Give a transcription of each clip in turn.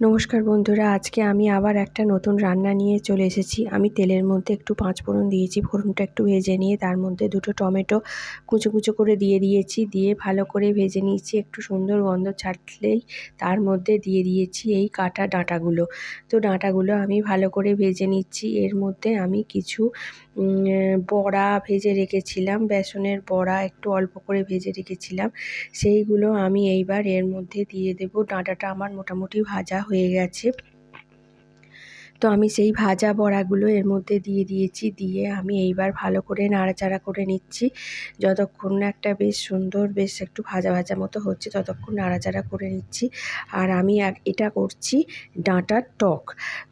নমস্কার বন্ধুরা, আজকে আমি আবার একটা নতুন রান্না নিয়ে চলে এসেছি। আমি তেলের মধ্যে একটু পাঁচফোড়ন দিয়েছি। ফোড়নটা একটু ভেজে নিয়ে তার মধ্যে দুটো টমেটো কুচো কুচো করে দিয়ে দিয়েছি। দিয়ে ভালো করে ভেজে নিয়েছি। একটু সুন্দর গন্ধ ছাড়লেই তার মধ্যে দিয়ে দিয়েছি এই কাটা ডাঁটাগুলো। তো ডাঁটাগুলো আমি ভালো করে ভেজে নিচ্ছি। এর মধ্যে আমি কিছু বড়া ভেজে রেখেছিলাম, বেসনের বড়া একটু অল্প করে ভেজে রেখেছিলাম। সেইগুলো আমি এইবার এর মধ্যে দিয়ে দেব। ডাঁটাটা আমার মোটামুটি ভাজা হয়ে গেছে। তো আমি সেই ভাজা বড়াগুলো এর মধ্যে দিয়ে দিয়েছি। দিয়ে আমি এইবার ভালো করে নাড়াচাড়া করে নিচ্ছি। যতক্ষণ না একটা বেশ সুন্দর, বেশ একটু ভাজা ভাজা মতো হচ্ছে ততক্ষণ নাড়াচাড়া করে নিচ্ছি। আর আমি এটা করছি ডাঁটার টক।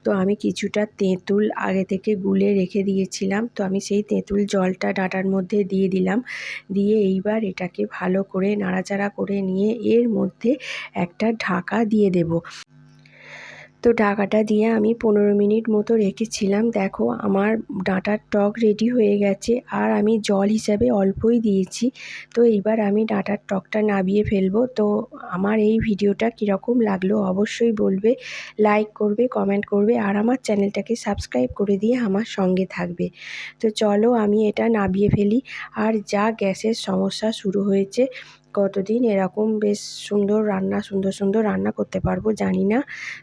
তো আমি কিছুটা তেঁতুল আগে থেকে গুলে রেখে দিয়েছিলাম। তো আমি সেই তেঁতুল জলটা ডাঁটার মধ্যে দিয়ে দিলাম। দিয়ে এইবার এটাকে ভালো করে নাড়াচাড়া করে নিয়ে এর মধ্যে একটা ঢাকা দিয়ে দেব। তো ঢাকাটা দিয়ে আমি 15 মিনিট মতো রেখেছিলাম। দেখো আমার ডাঁটার টক রেডি হয়ে গেছে। আর আমি জল হিসাবে অল্পই দিয়েছি। তো এইবার আমি ডাঁটার টকটা নামিয়ে ফেলবো। তো আমার এই ভিডিওটা কীরকম লাগলো অবশ্যই বলবে, লাইক করবে, কমেন্ট করবে আর আমার চ্যানেলটাকে সাবস্ক্রাইব করে দিয়ে আমার সঙ্গে থাকবে। তো চলো আমি এটা নামিয়ে ফেলি। আর যা গ্যাসের সমস্যা শুরু হয়েছে, কতদিন এরকম বেশ সুন্দর সুন্দর রান্না করতে পারবো জানি না।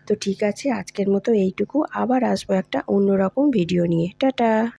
তো ঠিক আছে, আজকের মতো এইটুকু। আবার আসবো একটা অন্যরকম ভিডিও নিয়ে। টাটা।